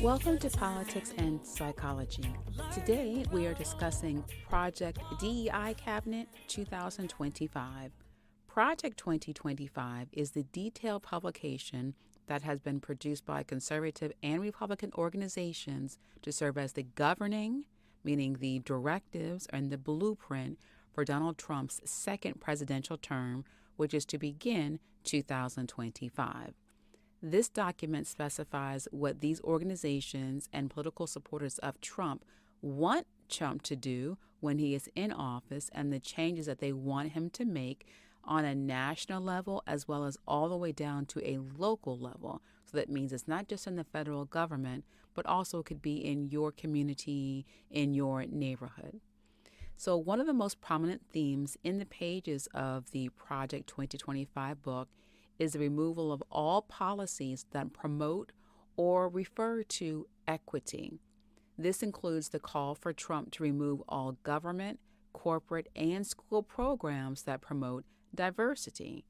Welcome to Politics and Psychology. Today we are discussing Project DEI Cabinet 2025. Project 2025 is the detailed publication that has been produced by conservative and Republican organizations to serve as the governing, meaning the directives and the blueprint for Donald Trump's second presidential term, which is to begin 2025. This document specifies what these organizations and political supporters of Trump want Trump to do when he is in office and the changes that they want him to make on a national level as well as all the way down to a local level. So that means it's not just in the federal government, but also could be in your community, in your neighborhood. So one of the most prominent themes in the pages of the Project 2025 book is the removal of all policies that promote or refer to equity. This includes the call for Trump to remove all government, corporate, and school programs that promote diversity.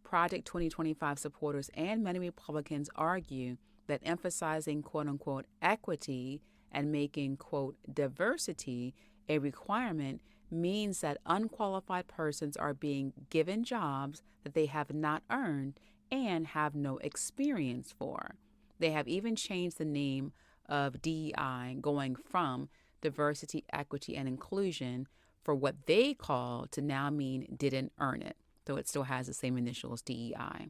Project 2025 supporters and many Republicans argue that emphasizing quote-unquote equity and making quote diversity a requirement means that unqualified persons are being given jobs that they have not earned and have no experience for. They have even changed the name of DEI, going from diversity, equity, and inclusion for what they call to now mean didn't earn it, though it still has the same initials, DEI.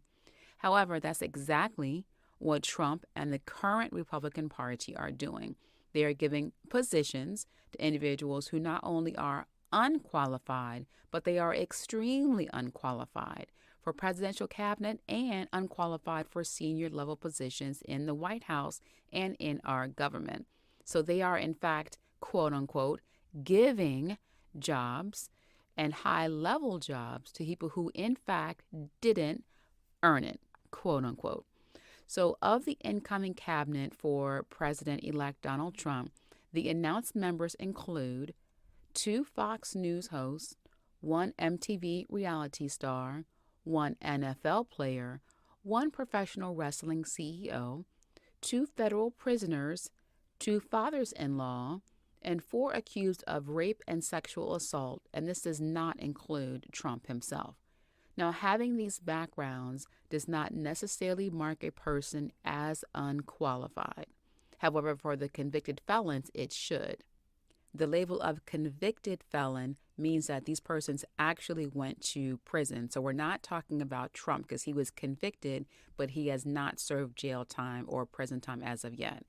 However, that's exactly what Trump and the current Republican Party are doing. They are giving positions to individuals who not only are unqualified, but they are extremely unqualified for presidential cabinet and unqualified for senior level positions in the White House and in our government. So they are, in fact, quote unquote, giving jobs and high level jobs to people who, in fact, didn't earn it, quote unquote. So of the incoming cabinet for President-elect Donald Trump, the announced members include 2 Fox News hosts, 1 MTV reality star, 1 NFL player, 1 professional wrestling CEO, 2 federal prisoners, 2 fathers-in-law, and 4 accused of rape and sexual assault, and this does not include Trump himself. Now, having these backgrounds does not necessarily mark a person as unqualified. However, for the convicted felons, it should. The label of convicted felon means that these persons actually went to prison. So we're not talking about Trump because he was convicted, but he has not served jail time or prison time as of yet.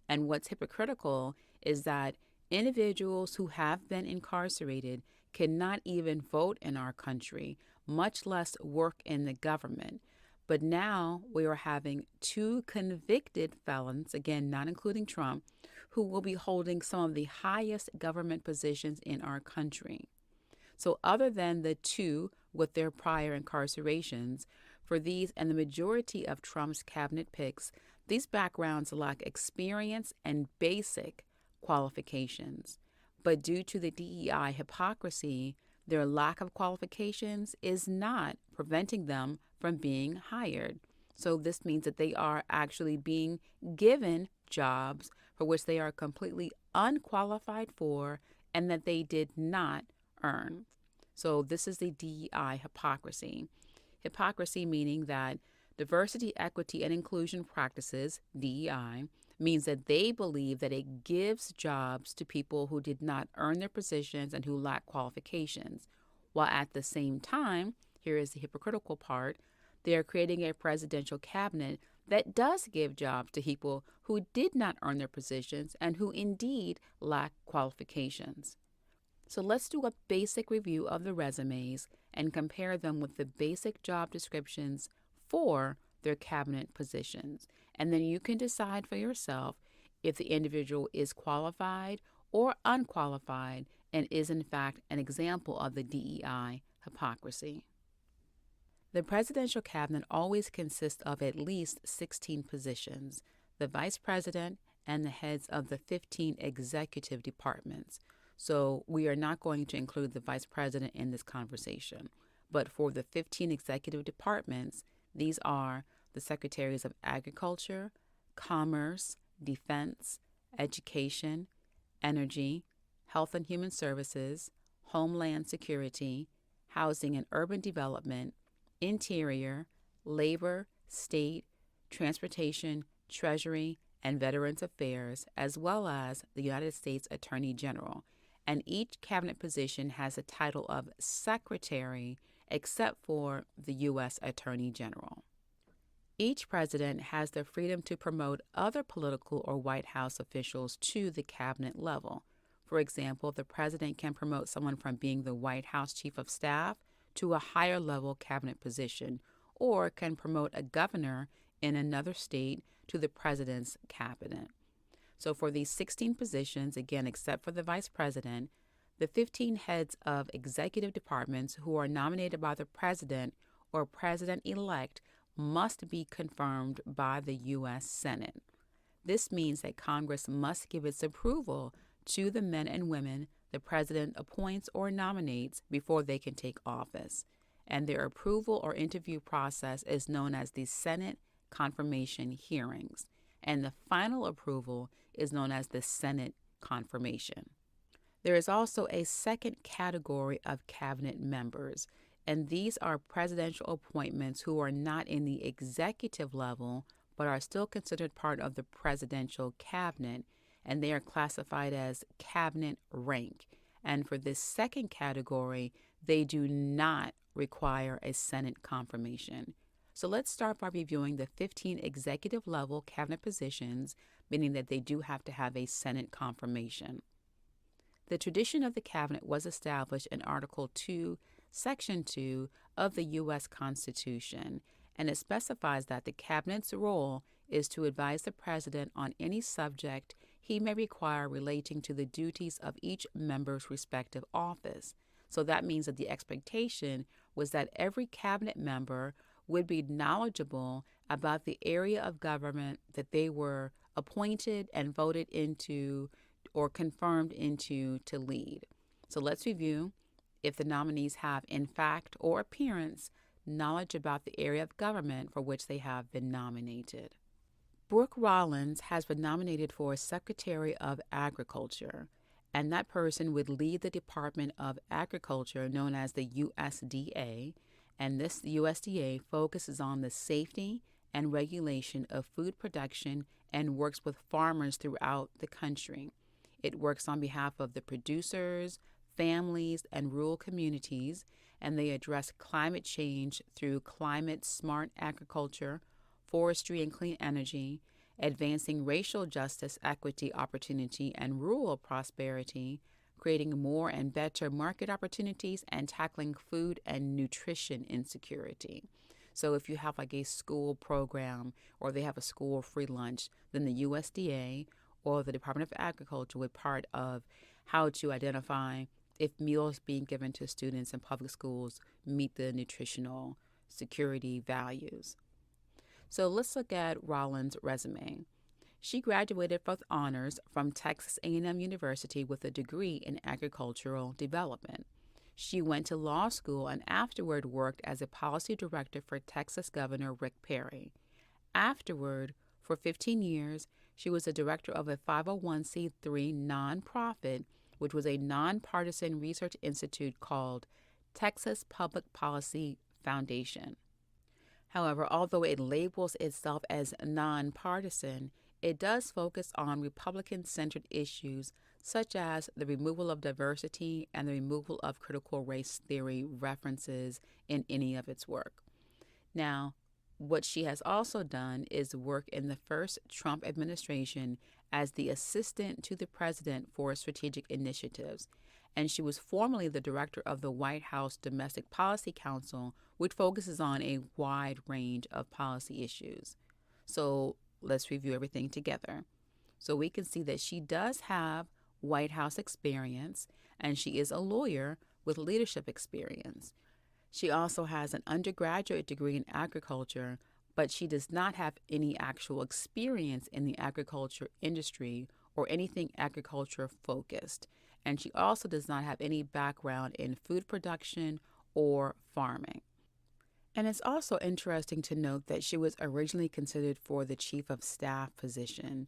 And what's hypocritical is that individuals who have been incarcerated cannot even vote in our country, much less work in the government. But now we are having 2 convicted felons, again, not including Trump, who will be holding some of the highest government positions in our country. So other than the 2 with their prior incarcerations, for these and the majority of Trump's cabinet picks, these backgrounds lack experience and basic qualifications. But due to the DEI hypocrisy, their lack of qualifications is not preventing them from being hired. So this means that they are actually being given jobs for which they are completely unqualified for and that they did not earn. So this is the DEI hypocrisy. Hypocrisy meaning that diversity, equity, and inclusion practices, DEI, means that they believe that it gives jobs to people who did not earn their positions and who lack qualifications, while at the same time, here is the hypocritical part, they are creating a presidential cabinet that does give jobs to people who did not earn their positions and who indeed lack qualifications. So let's do a basic review of the resumes and compare them with the basic job descriptions for their cabinet positions. And then you can decide for yourself if the individual is qualified or unqualified and is in fact an example of the DEI hypocrisy. The presidential cabinet always consists of at least 16 positions, the vice president and the heads of the 15 executive departments. So we are not going to include the vice president in this conversation. But for the 15 executive departments, these are the secretaries of Agriculture, Commerce, defense, education, energy, health and human services, homeland security, housing and urban development, interior, labor, state, transportation, treasury, and veterans affairs, as well as the United States Attorney General. And each cabinet position has a title of secretary except for the U.S. Attorney General. Each president has the freedom to promote other political or White House officials to the cabinet level. For example, the president can promote someone from being the White House chief of staff to a higher level cabinet position, or can promote a governor in another state to the president's cabinet. So for these 16 positions, again, except for the vice president, the 15 heads of executive departments who are nominated by the president or president-elect must be confirmed by the U.S. Senate. This means that Congress must give its approval to the men and women the president appoints or nominates before they can take office. And their approval or interview process is known as the Senate confirmation hearings. And the final approval is known as the Senate confirmation. There is also a second category of cabinet members, and these are presidential appointments who are not in the executive level but are still considered part of the presidential cabinet, and they are classified as cabinet rank. And for this second category, they do not require a Senate confirmation. So let's start by reviewing the 15 executive level cabinet positions, meaning that they do have to have a Senate confirmation. The tradition of the cabinet was established in Article 2, Section 2 of the U.S. Constitution, and it specifies that the cabinet's role is to advise the president on any subject he may require relating to the duties of each member's respective office. So that means that the expectation was that every cabinet member would be knowledgeable about the area of government that they were appointed and voted into or confirmed into to lead. So let's review. If the nominees have, in fact or appearance, knowledge about the area of government for which they have been nominated. Brooke Rollins has been nominated for Secretary of Agriculture, and that person would lead the Department of Agriculture known as the USDA, and this USDA focuses on the safety and regulation of food production and works with farmers throughout the country. It works on behalf of the producers, families, and rural communities, and they address climate change through climate-smart agriculture, forestry and clean energy, advancing racial justice, equity, opportunity, and rural prosperity, creating more and better market opportunities, and tackling food and nutrition insecurity. So if you have like a school program or they have a school free lunch, then the USDA or the Department of Agriculture would be part of how to identify if meals being given to students in public schools meet the nutritional security values. So let's look at Rollins' resume. She graduated with honors from Texas A&M University with a degree in agricultural development. She went to law school and afterward worked as a policy director for Texas Governor Rick Perry. Afterward, for 15 years, she was a director of a 501c3 nonprofit, which was a nonpartisan research institute called Texas Public Policy Foundation. However, although it labels itself as nonpartisan, it does focus on Republican-centered issues such as the removal of diversity and the removal of critical race theory references in any of its work. Now, what she has also done is work in the first Trump administration as the assistant to the president for strategic initiatives, and she was formerly the director of the White House Domestic Policy Council, which focuses on a wide range of policy issues. So let's review everything together. So we can see that she does have White House experience, and she is a lawyer with leadership experience. She also has an undergraduate degree in agriculture, but she does not have any actual experience in the agriculture industry or anything agriculture focused. And she also does not have any background in food production or farming. And it's also interesting to note that she was originally considered for the chief of staff position,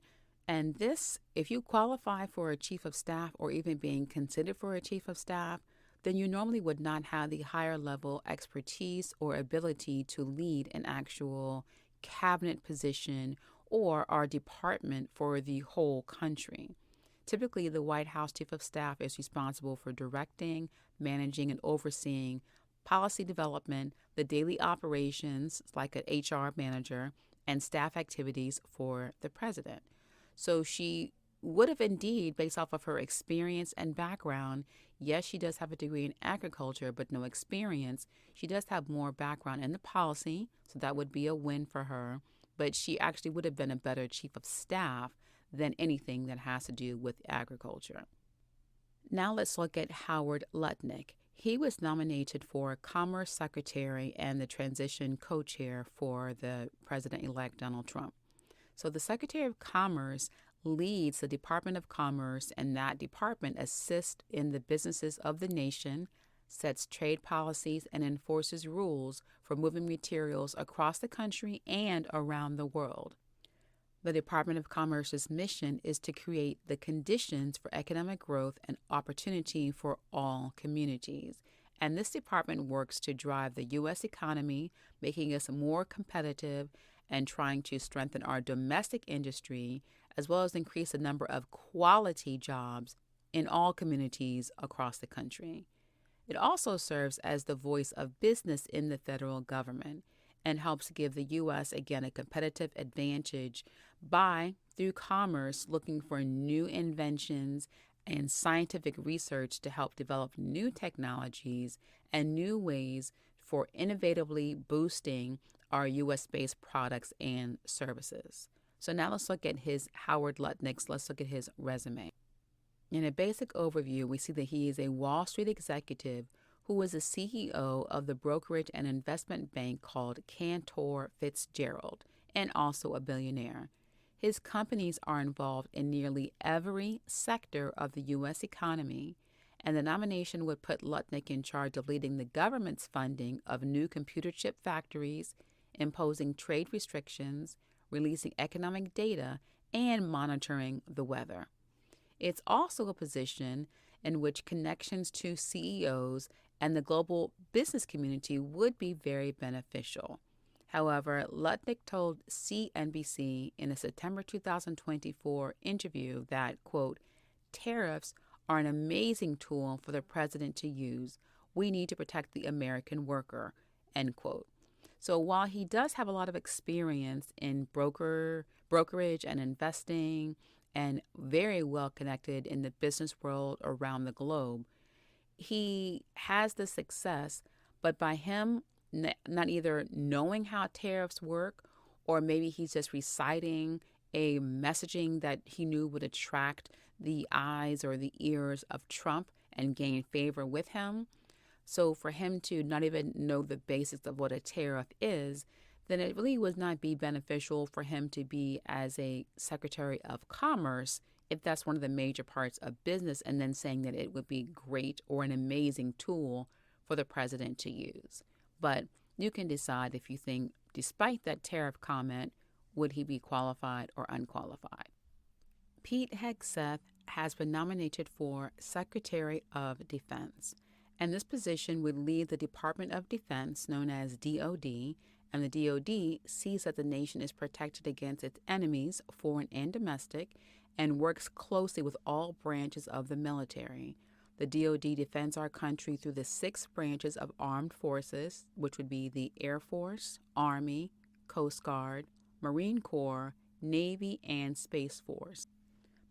And this, if you qualify for a chief of staff or even being considered for a chief of staff, then you normally would not have the higher level expertise or ability to lead an actual cabinet position or our department for the whole country. Typically, the White House Chief of Staff is responsible for directing, managing, and overseeing policy development, the daily operations, like an HR manager, and staff activities for the president. So she would have indeed, based off of her experience and background, yes, she does have a degree in agriculture, but no experience. She does have more background in the policy, so that would be a win for her. But she actually would have been a better chief of staff than anything that has to do with agriculture. Now let's look at Howard Lutnick. He was nominated for Commerce Secretary and the transition co-chair for the President-elect Donald Trump. So the Secretary of Commerce leads the Department of Commerce, and that department assists in the businesses of the nation, sets trade policies, and enforces rules for moving materials across the country and around the world. The Department of Commerce's mission is to create the conditions for economic growth and opportunity for all communities. And this department works to drive the U.S. economy, making us more competitive and trying to strengthen our domestic industry, as well as increase the number of quality jobs in all communities across the country. It also serves as the voice of business in the federal government and helps give the U.S., again, a competitive advantage by, through commerce, looking for new inventions and scientific research to help develop new technologies and new ways for innovatively boosting our U.S.-based products and services. So now let's look at Howard Lutnick's, let's look at his resume. In a basic overview, we see that he is a Wall Street executive who was the CEO of the brokerage and investment bank called Cantor Fitzgerald, and also a billionaire. His companies are involved in nearly every sector of the U.S. economy, and the nomination would put Lutnick in charge of leading the government's funding of new computer chip factories, imposing trade restrictions, releasing economic data, and monitoring the weather. It's also a position in which connections to CEOs and the global business community would be very beneficial. However, Lutnick told CNBC in a September 2024 interview that, quote, "Tariffs are an amazing tool for the president to use. We need to protect the American worker," end quote. So while he does have a lot of experience in brokerage and investing and very well connected in the business world around the globe, he has the success, but by him not either knowing how tariffs work, or maybe he's just reciting a messaging that he knew would attract the eyes or the ears of Trump and gain favor with him. So for him to not even know the basics of what a tariff is, then it really would not be beneficial for him to be as a Secretary of Commerce if that's one of the major parts of business, and then saying that it would be great or an amazing tool for the president to use. But you can decide if you think, despite that tariff comment, would he be qualified or unqualified. Pete Hegseth has been nominated for Secretary of Defense, and this position would lead the Department of Defense, known as DOD, and the DOD sees that the nation is protected against its enemies, foreign and domestic, and works closely with all branches of the military. The DOD defends our country through the 6 branches of armed forces, which would be the Air Force, Army, Coast Guard, Marine Corps, Navy, and Space Force,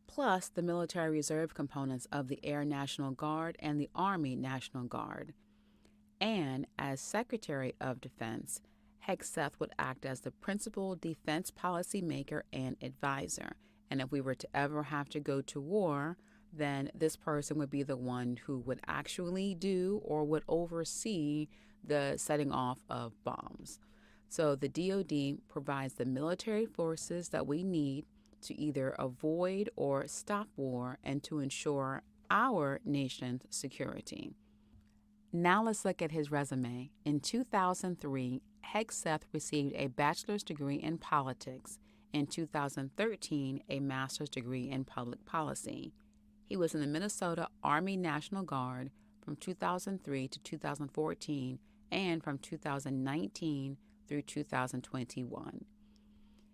plus the military reserve components of the Air National Guard and the Army National Guard. And as Secretary of Defense, Hegseth would act as the principal defense policy maker and advisor. And if we were to ever have to go to war, then this person would be the one who would actually do or would oversee the setting off of bombs. So the DOD provides the military forces that we need to either avoid or stop war and to ensure our nation's security. Now let's look at his resume. In 2003, Hegseth received a bachelor's degree in politics, In 2013, a master's degree in public policy. He was in the Minnesota Army National Guard from 2003 to 2014 and from 2019 through 2021.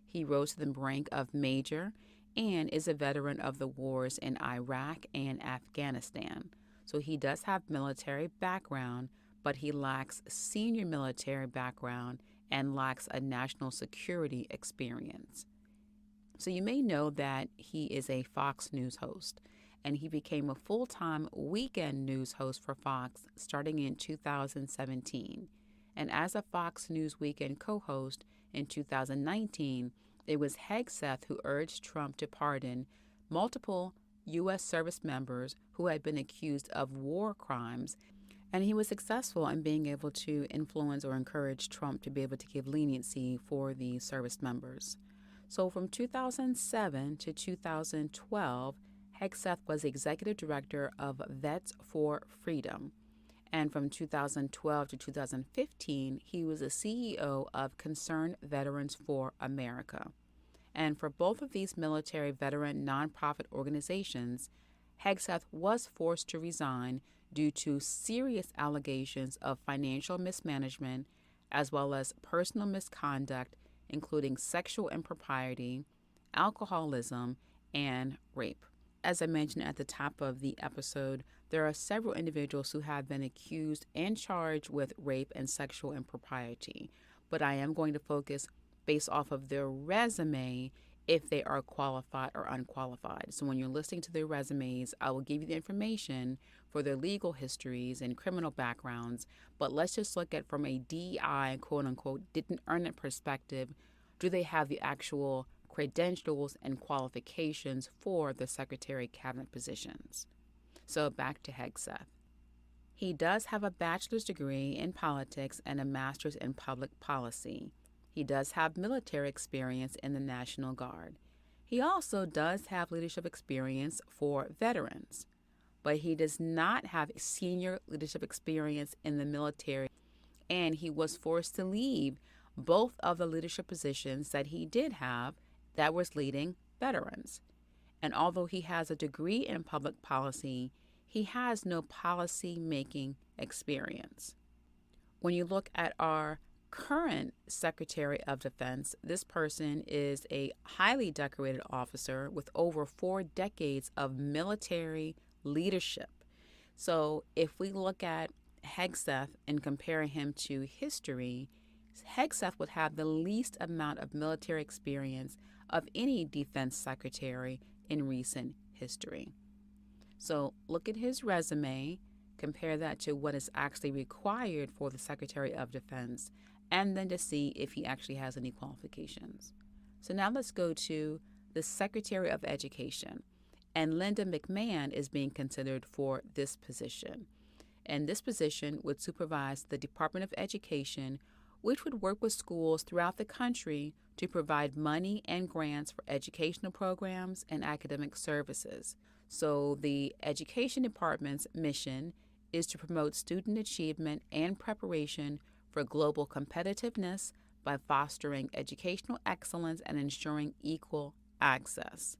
He rose to the rank of major and is a veteran of the wars in Iraq and Afghanistan. So he does have military background, but he lacks senior military background and lacks a national security experience. So you may know that he is a Fox News host, and he became a full-time weekend news host for Fox starting in 2017. And as a Fox News weekend co-host in 2019, it was Hegseth who urged Trump to pardon multiple U.S. service members who had been accused of war crimes, and he was successful in being able to influence or encourage Trump to be able to give leniency for the service members. So from 2007 to 2012, Hegseth was the executive director of Vets for Freedom. And from 2012 to 2015, he was the CEO of Concerned Veterans for America. And for both of these military veteran nonprofit organizations, Hegseth was forced to resign due to serious allegations of financial mismanagement as well as personal misconduct, including sexual impropriety, alcoholism, and rape. As I mentioned at the top of the episode, there are several individuals who have been accused and charged with rape and sexual impropriety, but I am going to focus based off of their resume if they are qualified or unqualified. So when you're listening to their resumes, I will give you the information for their legal histories and criminal backgrounds, but let's just look at from a DEI, quote unquote, didn't earn it perspective. Do they have the actual credentials and qualifications for the Secretary Cabinet positions? So back to Hegseth. He does have a bachelor's degree in politics and a master's in public policy. He does have military experience in the National Guard. He also does have leadership experience for veterans, but he does not have senior leadership experience in the military, and he was forced to leave both of the leadership positions that he did have that was leading veterans. And although he has a degree in public policy, he has no policy-making experience. When you look at our current Secretary of Defense, this person is a highly decorated officer with over 4 decades of military leadership. So if we look at Hegseth and compare him to history, Hegseth would have the least amount of military experience of any defense secretary in recent history. So look at his resume, compare that to what is actually required for the Secretary of Defense, and then to see if he actually has any qualifications. So now let's go to the Secretary of Education. And Linda McMahon is being considered for this position. And this position would supervise the Department of Education, which would work with schools throughout the country to provide money and grants for educational programs and academic services. So the Education Department's mission is to promote student achievement and preparation for global competitiveness by fostering educational excellence and ensuring equal access.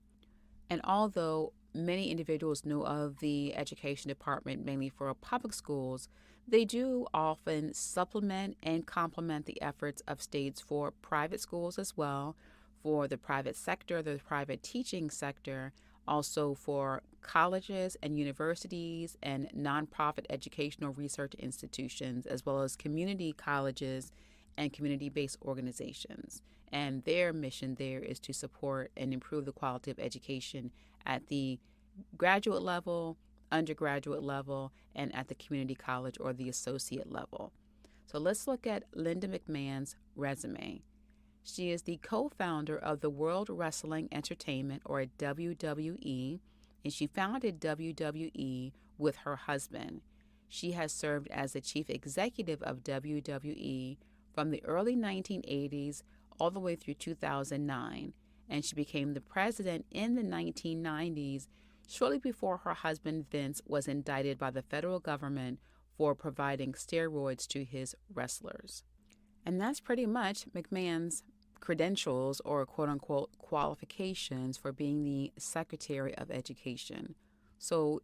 And although many individuals know of the Education Department mainly for public schools, they do often supplement and complement the efforts of states for private schools as well, for the private sector, the private teaching sector, also for colleges and universities and nonprofit educational research institutions, as well as community colleges and community-based organizations. And their mission there is to support and improve the quality of education at the graduate level, undergraduate level, and at the community college or the associate level. So let's look at Linda McMahon's resume. She is the co-founder of the World Wrestling Entertainment, or WWE, and she founded WWE with her husband. She has served as the chief executive of WWE from the early 1980s all the way through 2009, and she became the president in the 1990s, shortly before her husband Vince was indicted by the federal government for providing steroids to his wrestlers. And that's pretty much McMahon's credentials or quote unquote qualifications for being the Secretary of Education. So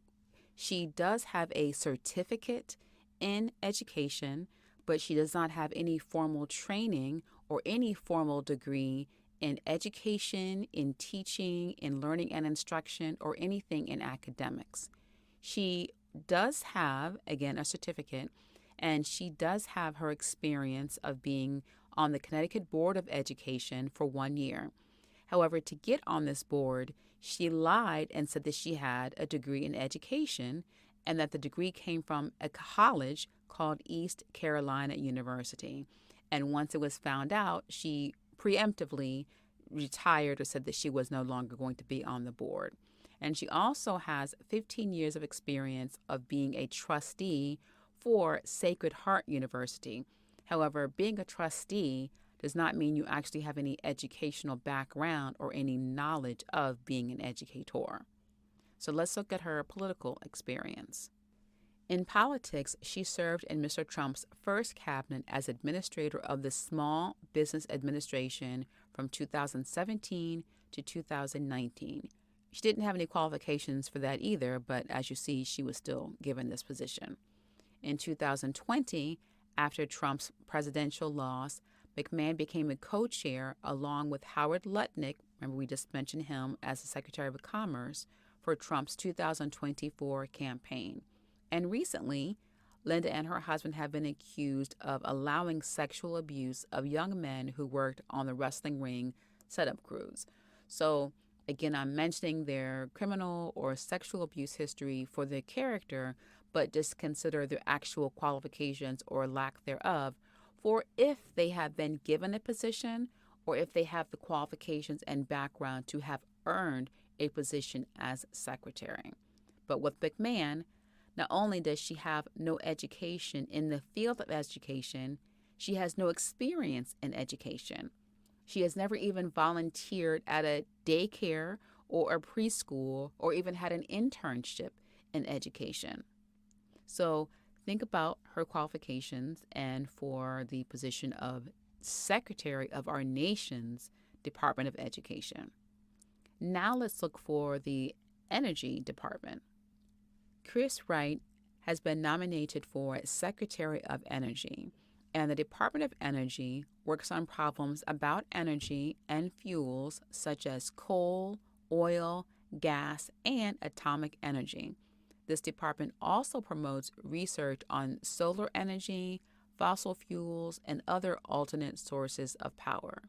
she does have a certificate in education, but she does not have any formal training or any formal degree in education, in teaching, in learning and instruction, or anything in academics. She does have, again, a certificate, and she does have her experience of being on the Connecticut Board of Education for 1 year. However, to get on this board, she lied and said that she had a degree in education and that the degree came from a college called East Carolina University. And once it was found out, she preemptively retired or said that she was no longer going to be on the board. And she also has 15 years of experience of being a trustee for Sacred Heart University. However, being a trustee does not mean you actually have any educational background or any knowledge of being an educator. So let's look at her political experience. In politics, she served in Mr. Trump's first cabinet as administrator of the Small Business Administration from 2017 to 2019. She didn't have any qualifications for that either, but as you see, she was still given this position. In 2020, after Trump's presidential loss, McMahon became a co-chair along with Howard Lutnick, remember we just mentioned him as the Secretary of Commerce, for Trump's 2024 campaign. And recently, Linda and her husband have been accused of allowing sexual abuse of young men who worked on the wrestling ring setup crews. So again, I'm mentioning their criminal or sexual abuse history for their character, but just consider their actual qualifications or lack thereof for if they have been given a position or if they have the qualifications and background to have earned a position as secretary. But with McMahon, not only does she have no education in the field of education, she has no experience in education. She has never even volunteered at a daycare or a preschool or even had an internship in education. So think about her qualifications and for the position of Secretary of our nation's Department of Education. Now let's look for the Energy Department. Chris Wright has been nominated for Secretary of Energy, and the Department of Energy works on problems about energy and fuels such as coal, oil, gas, and atomic energy. This department also promotes research on solar energy, fossil fuels, and other alternate sources of power.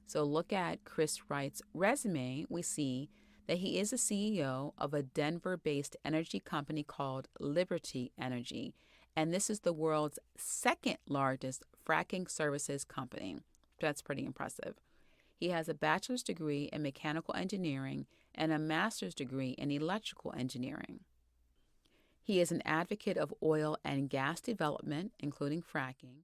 So look at Chris Wright's resume. We see that he is a CEO of a Denver-based energy company called Liberty Energy, and this is the world's second largest fracking services company. That's pretty impressive. He has a bachelor's degree in mechanical engineering and a master's degree in electrical engineering. He is an advocate of oil and gas development, including fracking.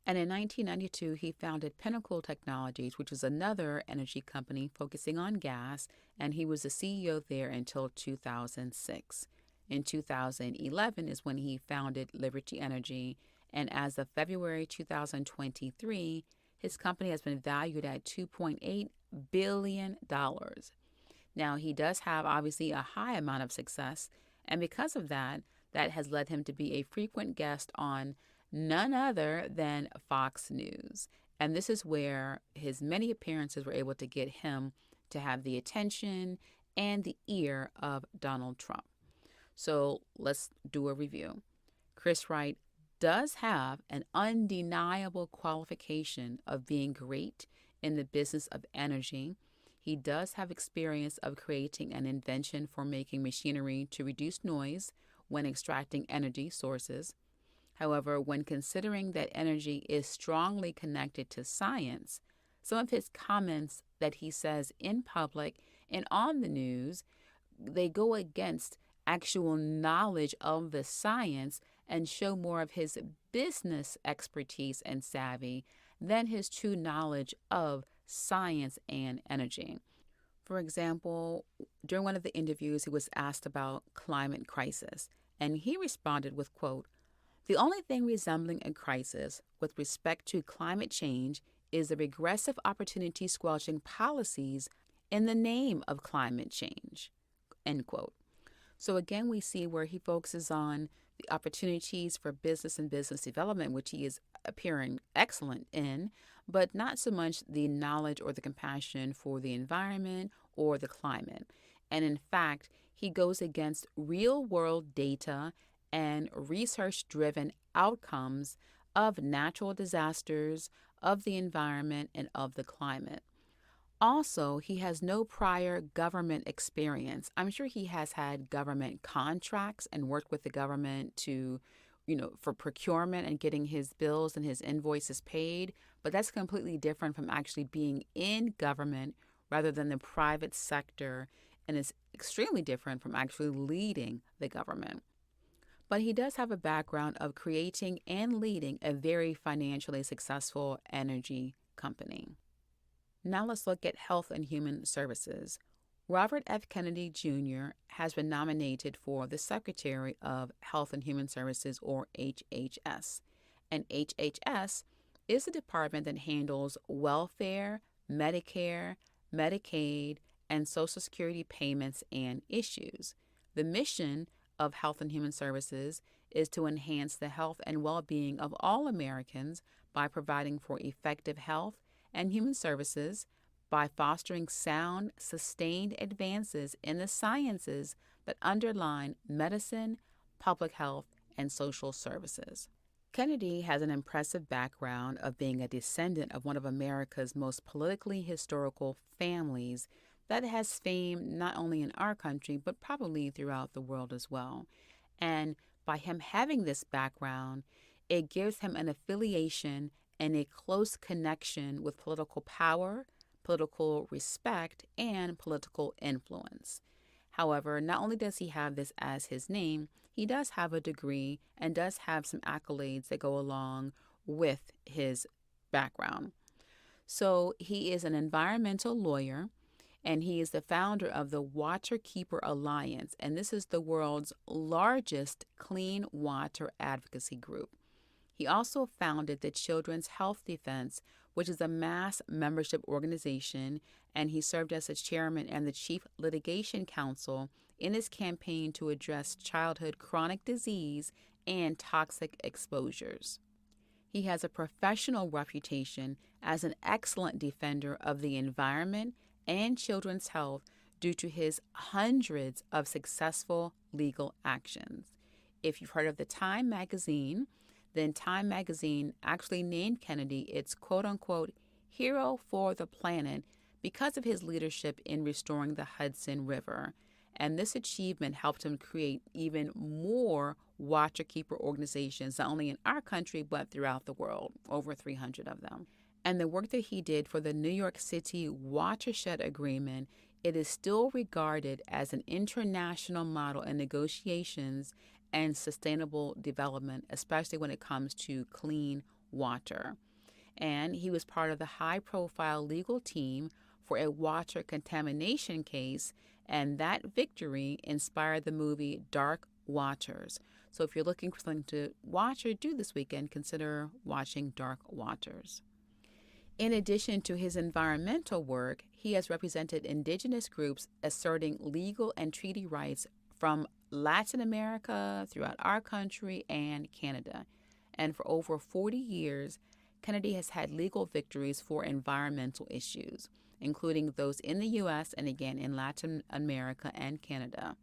And in 1992, he founded Pinnacle Technologies, which is another energy company focusing on gas, and he was the CEO there until 2006. In 2011 is when he founded Liberty Energy, and as of February 2023, his company has been valued at $2.8 billion. Now, he does have, obviously, a high amount of success, and because of that, that has led him to be a frequent guest on none other than Fox News. And this is where his many appearances were able to get him to have the attention and the ear of Donald Trump. So let's do a review. Chris Wright does have an undeniable qualification of being great in the business of energy. He does have experience of creating an invention for making machinery to reduce noise when extracting energy sources. However, when considering that energy is strongly connected to science, some of his comments that he says in public and on the news, they go against actual knowledge of the science and show more of his business expertise and savvy than his true knowledge of science and energy. For example, during one of the interviews, he was asked about climate crisis, and he responded with, quote, "The only thing resembling a crisis with respect to climate change is the regressive opportunity squelching policies in the name of climate change, end quote. So again, we see where he focuses on the opportunities for business and business development, which he is appearing excellent in, but not so much the knowledge or the compassion for the environment or the climate. And in fact, he goes against real-world data and research-driven outcomes of natural disasters, of the environment, and of the climate. Also, he has no prior government experience. I'm sure he has had government contracts and worked with the government to, for procurement and getting his bills and his invoices paid, but that's completely different from actually being in government rather than the private sector, and is extremely different from actually leading the government. But he does have a background of creating and leading a very financially successful energy company. Now let's look at Health and Human Services. Robert F. Kennedy Jr. has been nominated for the Secretary of Health and Human Services, or HHS. And HHS is the department that handles welfare, Medicare, Medicaid, and Social Security payments and issues. The mission of Health and Human Services is to enhance the health and well-being of all Americans by providing for effective health and human services, by fostering sound, sustained advances in the sciences that underlie medicine, public health, and social services. Kennedy has an impressive background of being a descendant of one of America's most politically historical families that has fame not only in our country, but probably throughout the world as well. And by him having this background, it gives him an affiliation and a close connection with political power, political respect, and political influence. However, not only does he have this as his name, he does have a degree and does have some accolades that go along with his background. So he is an environmental lawyer, and he is the founder of the Waterkeeper Alliance, and this is the world's largest clean water advocacy group. He also founded the Children's Health Defense, which is a mass membership organization, and he served as its chairman and the chief litigation counsel in his campaign to address childhood chronic disease and toxic exposures. He has a professional reputation as an excellent defender of the environment and children's health due to his hundreds of successful legal actions. If you've heard of the Time magazine, then Time magazine actually named Kennedy its quote-unquote hero for the planet because of his leadership in restoring the Hudson River. And this achievement helped him create even more waterkeeper organizations, not only in our country, but throughout the world, over 300 of them. And the work that he did for the New York City Watershed Agreement, it is still regarded as an international model in negotiations and sustainable development, especially when it comes to clean water. And he was part of the high-profile legal team for a water contamination case, and that victory inspired the movie Dark Waters. So if you're looking for something to watch or do this weekend, consider watching Dark Waters. In addition to his environmental work, he has represented indigenous groups asserting legal and treaty rights from Latin America, throughout our country, and Canada. And for over 40 years, Kennedy has had legal victories for environmental issues, including those in the U.S. and again in Latin America and Canada.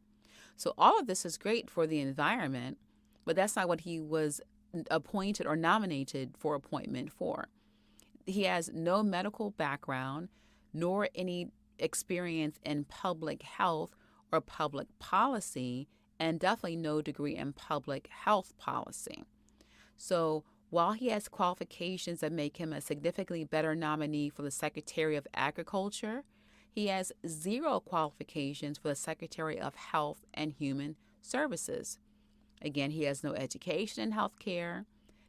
So all of this is great for the environment, but that's not what he was appointed or nominated for appointment for. He has no medical background, nor any experience in public health or public policy, and definitely no degree in public health policy. So while he has qualifications that make him a significantly better nominee for the Secretary of Agriculture, he has zero qualifications for the Secretary of Health and Human Services. Again, he has no education in healthcare,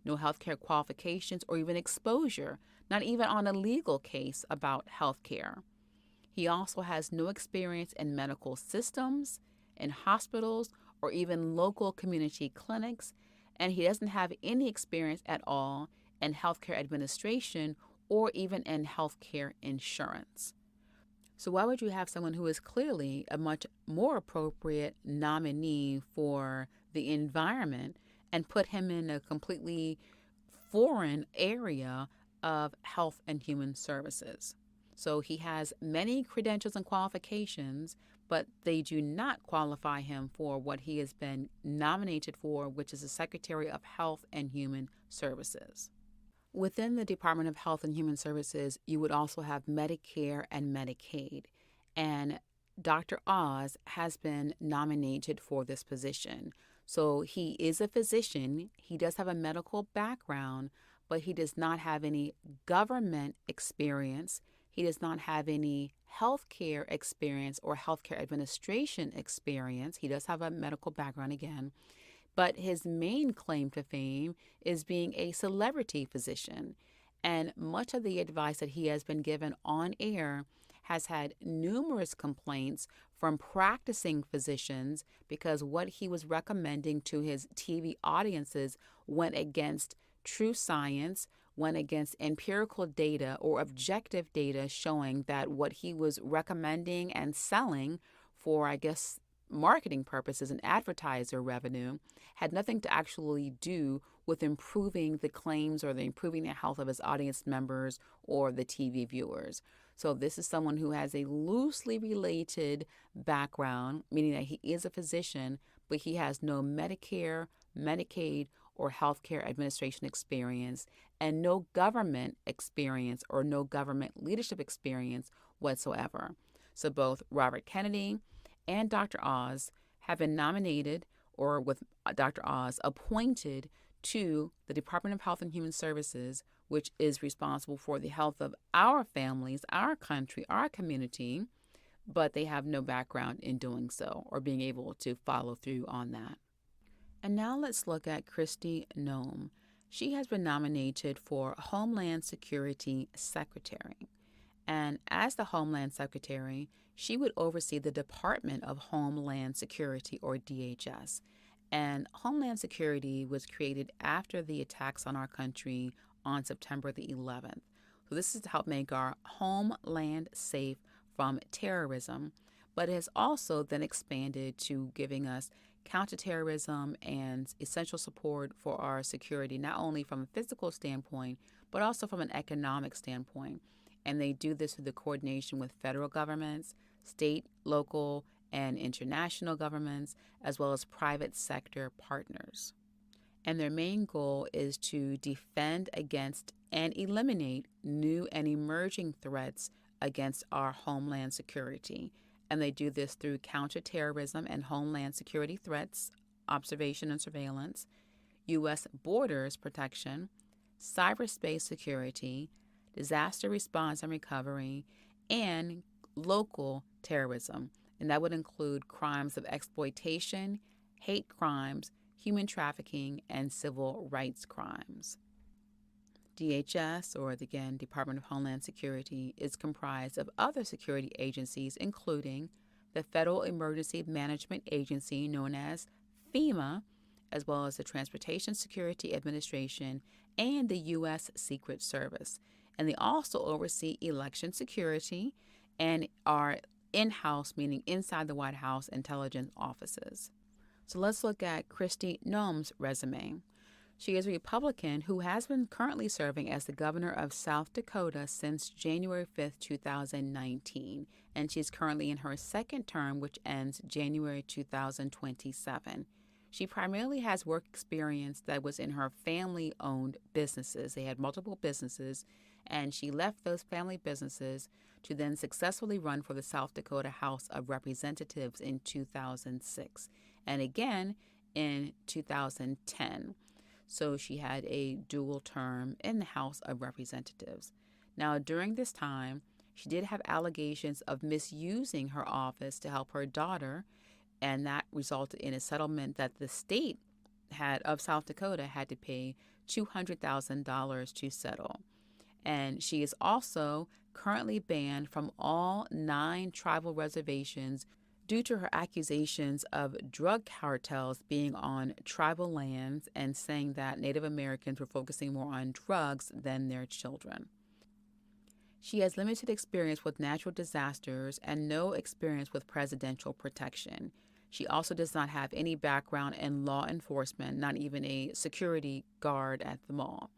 no healthcare qualifications or even exposure, not even on a legal case about healthcare. He also has no experience in medical systems, in hospitals, or even local community clinics, and he doesn't have any experience at all in healthcare administration or even in healthcare insurance. So why would you have someone who is clearly a much more appropriate nominee for the environment and put him in a completely foreign area of health and human services? So he has many credentials and qualifications, but they do not qualify him for what he has been nominated for, which is the Secretary of Health and Human Services. Within the Department of Health and Human Services, you would also have Medicare and Medicaid. And Dr. Oz has been nominated for this position. So he is a physician. He does have a medical background, but he does not have any government experience. He does not have any healthcare experience or healthcare administration experience. He does have a medical background again. But his main claim to fame is being a celebrity physician. And much of the advice that he has been given on air has had numerous complaints from practicing physicians because what he was recommending to his TV audiences went against true science, went against empirical data or objective data showing that what he was recommending and selling for, I guess, marketing purposes and advertiser revenue had nothing to actually do with improving the claims or improving the health of his audience members or the TV viewers. So this is someone who has a loosely related background, meaning that he is a physician, but he has no Medicare, Medicaid, or healthcare administration experience, and no government experience or no government leadership experience whatsoever. So both Robert Kennedy and Dr. Oz have been nominated, or with Dr. Oz appointed to the Department of Health and Human Services, which is responsible for the health of our families, our country, our community, but they have no background in doing so or being able to follow through on that. And now let's look at Kristi Noem. She has been nominated for Homeland Security Secretary. And as the Homeland Secretary, she would oversee the Department of Homeland Security, or DHS. And Homeland Security was created after the attacks on our country on September the 11th. So this is to help make our homeland safe from terrorism, but it has also then expanded to giving us counterterrorism and essential support for our security, not only from a physical standpoint, but also from an economic standpoint. And they do this through the coordination with federal governments, state, local, and international governments, as well as private sector partners. And their main goal is to defend against and eliminate new and emerging threats against our homeland security. And they do this through counterterrorism and homeland security threats, observation and surveillance, U.S. borders protection, cyberspace security, disaster response and recovery, and local terrorism. And that would include crimes of exploitation, hate crimes, human trafficking, and civil rights crimes. DHS, or again, Department of Homeland Security, is comprised of other security agencies, including the Federal Emergency Management Agency, known as FEMA, as well as the Transportation Security Administration and the U.S. Secret Service. And they also oversee election security and are in-house, meaning inside the White House, intelligence offices. So let's look at Kristi Noem's resume. She is a Republican who has been currently serving as the governor of South Dakota since January 5th, 2019, and she's currently in her second term, which ends January 2027. She primarily has work experience that was in her family-owned businesses. They had multiple businesses, and she left those family businesses to then successfully run for the South Dakota House of Representatives in 2006, and again in 2010. So she had a dual term in the House of Representatives. Now, during this time, she did have allegations of misusing her office to help her daughter, and that resulted in a settlement that the state of South Dakota had to pay $200,000 to settle. And she is also currently banned from all 9 tribal reservations due to her accusations of drug cartels being on tribal lands and saying that Native Americans were focusing more on drugs than their children. She has limited experience with natural disasters and no experience with presidential protection. She also does not have any background in law enforcement, not even a security guard at the mall.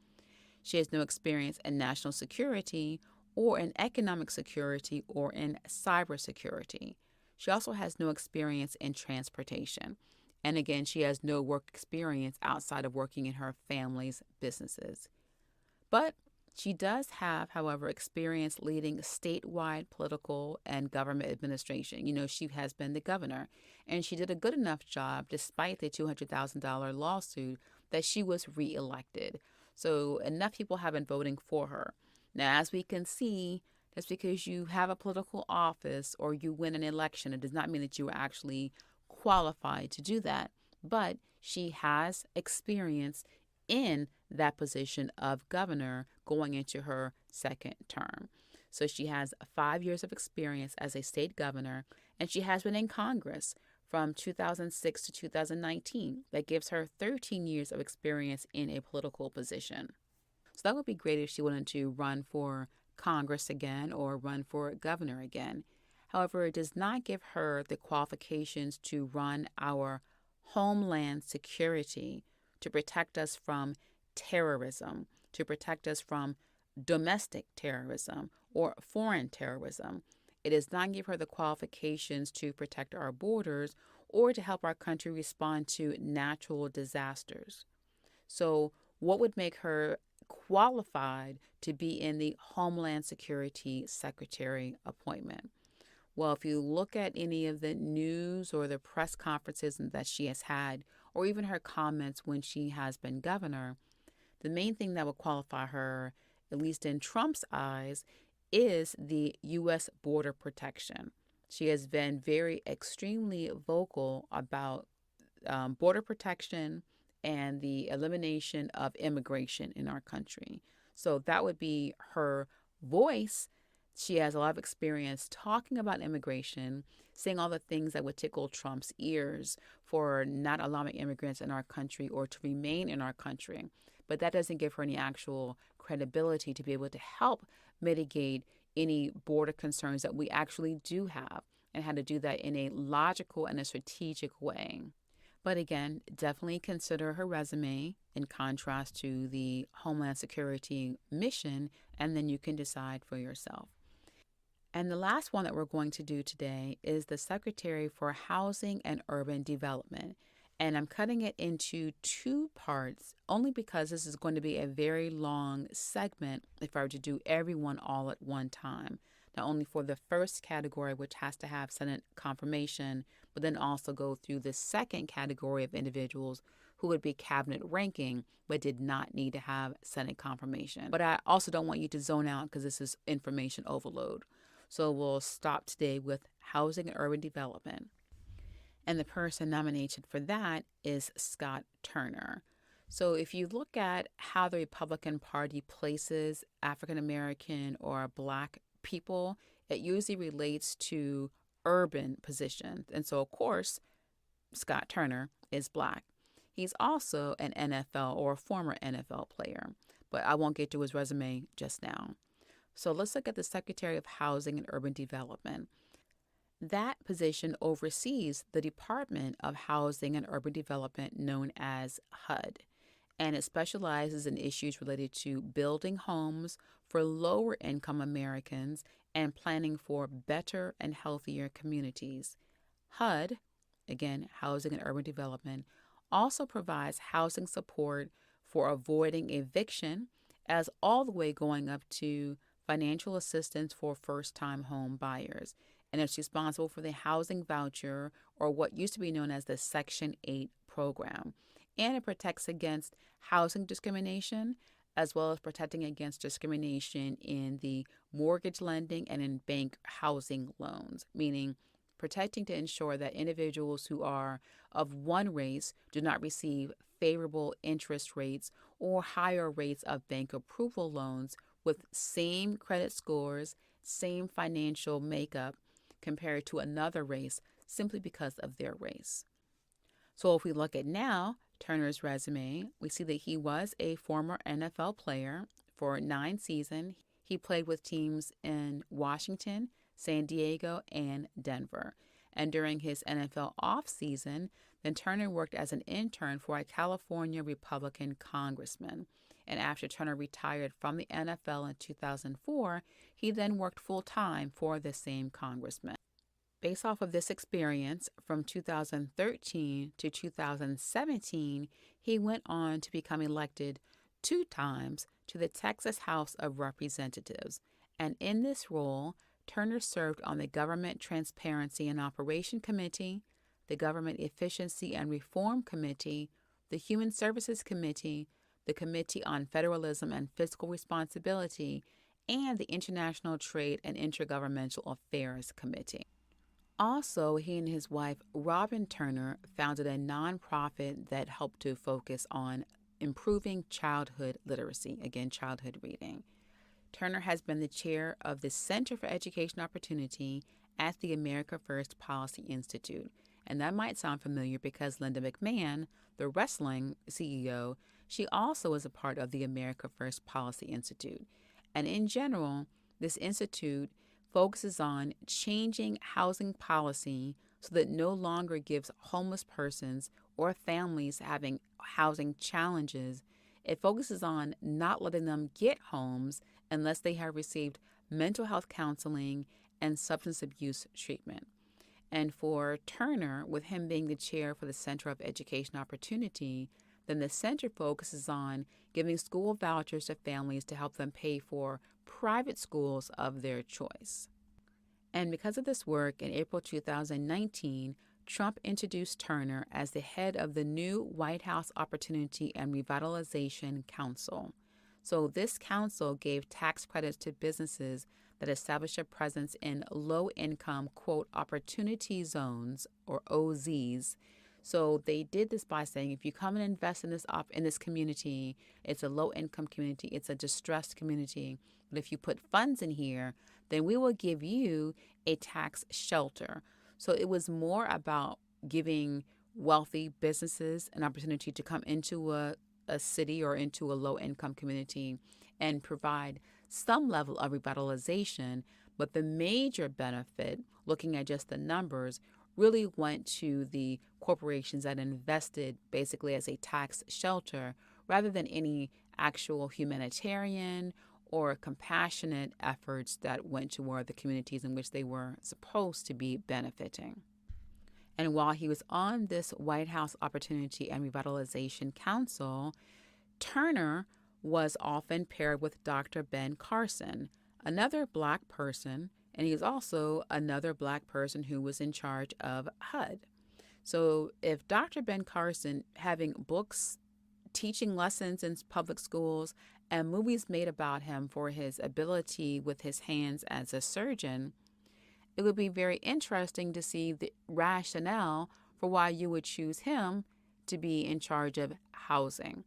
She has no experience in national security or in economic security or in cybersecurity. She also has no experience in transportation. And again, she has no work experience outside of working in her family's businesses. But she does have, however, experience leading statewide political and government administration. She has been the governor, and she did a good enough job despite the $200,000 lawsuit that she was reelected. So enough people have been voting for her. Now, as we can see, just because you have a political office or you win an election, it does not mean that you are actually qualified to do that. But she has experience in that position of governor going into her second term. So she has 5 years of experience as a state governor, and she has been in Congress from 2006 to 2019. That gives her 13 years of experience in a political position. So that would be great if she wanted to run for Congress again or run for governor again. However, it does not give her the qualifications to run our homeland security, to protect us from terrorism, to protect us from domestic terrorism or foreign terrorism. It does not give her the qualifications to protect our borders or to help our country respond to natural disasters. So, what would make her qualified to be in the Homeland Security Secretary appointment? Well, if you look at any of the news or the press conferences that she has had, or even her comments when she has been governor, the main thing that would qualify her, at least in Trump's eyes, is the U.S. border protection. She has been very extremely vocal about border protection and the elimination of immigration in our country. So that would be her voice. She has a lot of experience talking about immigration, saying all the things that would tickle Trump's ears for not allowing immigrants in our country or to remain in our country. But that doesn't give her any actual credibility to be able to help mitigate any border concerns that we actually do have, and how to do that in a logical and a strategic way. But again, definitely consider her resume in contrast to the Homeland Security mission, and then you can decide for yourself. And the last one that we're going to do today is the Secretary for Housing and Urban Development. And I'm cutting it into 2 parts only because this is going to be a very long segment if I were to do everyone all at one time. Not only for the first category, which has to have Senate confirmation, but then also go through the second category of individuals who would be cabinet ranking but did not need to have Senate confirmation. But I also don't want you to zone out because this is information overload. So we'll stop today with housing and urban development. And the person nominated for that is Scott Turner. So if you look at how the Republican Party places African American or Black people, it usually relates to urban positions. And so, of course, Scott Turner is Black. He's also an NFL or a former NFL player, but I won't get to his resume just now. So let's look at the Secretary of Housing and Urban Development. That position oversees the Department of Housing and Urban Development, known as HUD, and it specializes in issues related to building homes for lower-income Americans and planning for better and healthier communities. HUD, again, Housing and Urban Development, also provides housing support for avoiding eviction, as all the way going up to financial assistance for first-time home buyers. And it's responsible for the housing voucher, or what used to be known as the Section 8 program. And it protects against housing discrimination, as well as protecting against discrimination in the mortgage lending and in bank housing loans, meaning protecting to ensure that individuals who are of one race do not receive favorable interest rates or higher rates of bank approval loans with same credit scores, same financial makeup compared to another race simply because of their race. So if we look at now Turner's resume, we see that he was a former NFL player for 9 seasons. He played with teams in Washington, San Diego, and Denver. And during his NFL offseason, then Turner worked as an intern for a California Republican congressman. And after Turner retired from the NFL in 2004, he then worked full-time for the same congressman. Based off of this experience, from 2013 to 2017, he went on to become elected 2 times to the Texas House of Representatives. And in this role, Turner served on the Government Transparency and Operation Committee, the Government Efficiency and Reform Committee, the Human Services Committee, the Committee on Federalism and Fiscal Responsibility, and the International Trade and Intergovernmental Affairs Committee. Also, he and his wife, Robin Turner, founded a nonprofit that helped to focus on improving childhood literacy, again, childhood reading. Turner has been the chair of the Center for Education Opportunity at the America First Policy Institute. And that might sound familiar because Linda McMahon, the wrestling CEO, she also is a part of the America First Policy Institute. And in general, this institute focuses on changing housing policy so that no longer gives homeless persons or families having housing challenges. It focuses on not letting them get homes unless they have received mental health counseling and substance abuse treatment. And for Turner, with him being the chair for the Center of Education Opportunity, then the center focuses on giving school vouchers to families to help them pay for private schools of their choice. And because of this work, in April 2019, Trump introduced Turner as the head of the new White House Opportunity and Revitalization Council. So this council gave tax credits to businesses that establish a presence in low-income, quote, opportunity zones, or OZs. So they did this by saying, if you come and invest in this community, it's a low-income community, it's a distressed community, but if you put funds in here, then we will give you a tax shelter. So it was more about giving wealthy businesses an opportunity to come into a city or into a low-income community and provide some level of revitalization. But the major benefit, looking at just the numbers, really went to the corporations that invested basically as a tax shelter rather than any actual humanitarian or compassionate efforts that went toward the communities in which they were supposed to be benefiting. And while he was on this White House Opportunity and Revitalization Council, Turner was often paired with Dr. Ben Carson, another Black person, and he was also another Black person who was in charge of HUD. So if Dr. Ben Carson, having books, teaching lessons in public schools, and movies made about him for his ability with his hands as a surgeon, it would be very interesting to see the rationale for why you would choose him to be in charge of housing.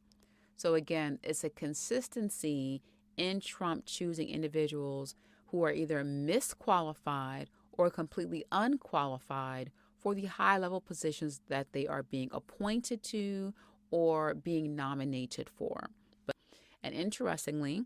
So again, it's a consistency in Trump choosing individuals who are either misqualified or completely unqualified for the high-level positions that they are being appointed to or being nominated for. And interestingly,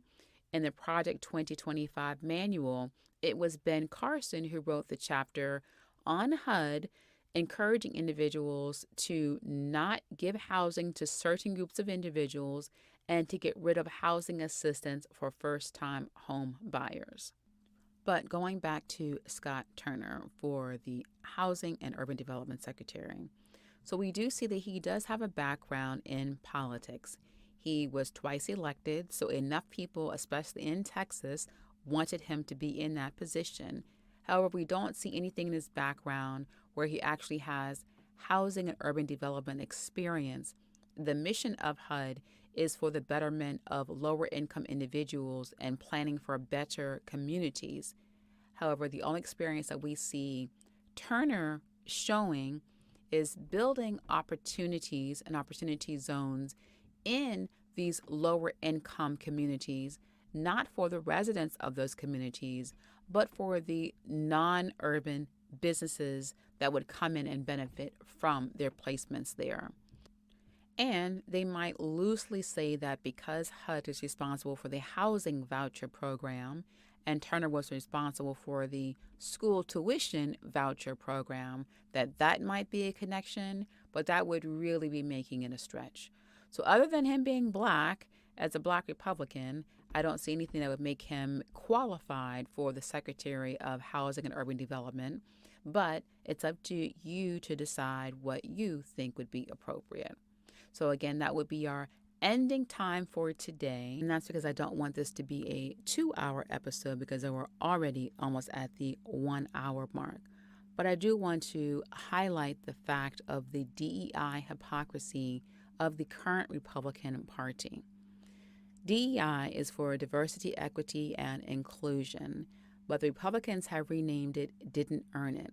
in the Project 2025 manual, it was Ben Carson who wrote the chapter on HUD, encouraging individuals to not give housing to certain groups of individuals and to get rid of housing assistance for first-time home buyers. But going back to Scott Turner for the Housing and Urban Development Secretary. So we do see that he does have a background in politics. He was twice elected, so enough people, especially in Texas, wanted him to be in that position. However, we don't see anything in his background where he actually has housing and urban development experience. The mission of HUD is for the betterment of lower income individuals and planning for better communities. However, the only experience that we see Turner showing is building opportunities and opportunity zones in these lower income communities, not for the residents of those communities, but for the non-urban businesses that would come in and benefit from their placements there. And they might loosely say that because HUD is responsible for the housing voucher program and Turner was responsible for the school tuition voucher program, that might be a connection, but that would really be making it a stretch. So other than him being black, as a black Republican, I don't see anything that would make him qualified for the Secretary of Housing and Urban Development, but it's up to you to decide what you think would be appropriate. So again, that would be our ending time for today. And that's because I don't want this to be a 2-hour episode because we're already almost at the 1-hour mark. But I do want to highlight the fact of the DEI hypocrisy of the current Republican Party. DEI is for diversity, equity, and inclusion, but the Republicans have renamed it Didn't Earn It.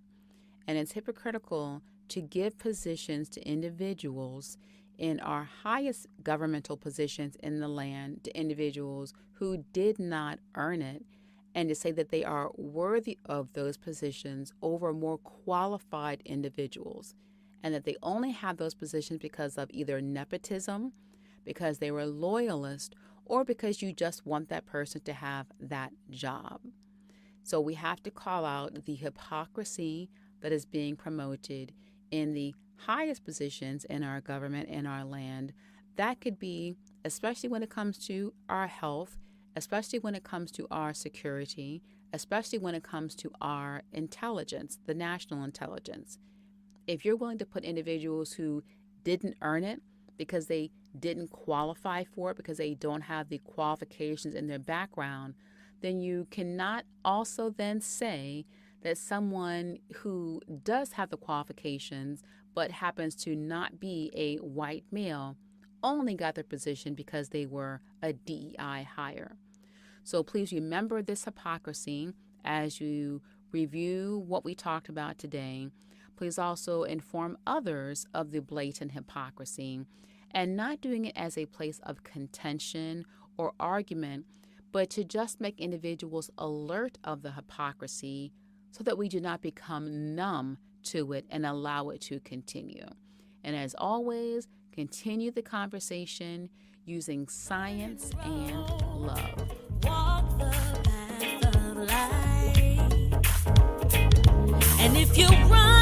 And it's hypocritical to give positions to individuals in our highest governmental positions in the land to individuals who did not earn it, and to say that they are worthy of those positions over more qualified individuals, and that they only have those positions because of either nepotism, because they were loyalists, or because you just want that person to have that job. So we have to call out the hypocrisy that is being promoted in the highest positions in our government and our land. That could be, especially when it comes to our health, especially when it comes to our security, especially when it comes to our intelligence, the national intelligence. If you're willing to put individuals who didn't earn it because they didn't qualify for it, because they don't have the qualifications in their background, then you cannot also then say that someone who does have the qualifications but happens to not be a white male only got their position because they were a DEI hire. So please remember this hypocrisy as you review what we talked about today. Please also inform others of the blatant hypocrisy and not doing it as a place of contention or argument, but to just make individuals alert of the hypocrisy so that we do not become numb to it and allow it to continue. And as always, continue the conversation using science and love. Walk the path of life. And if you run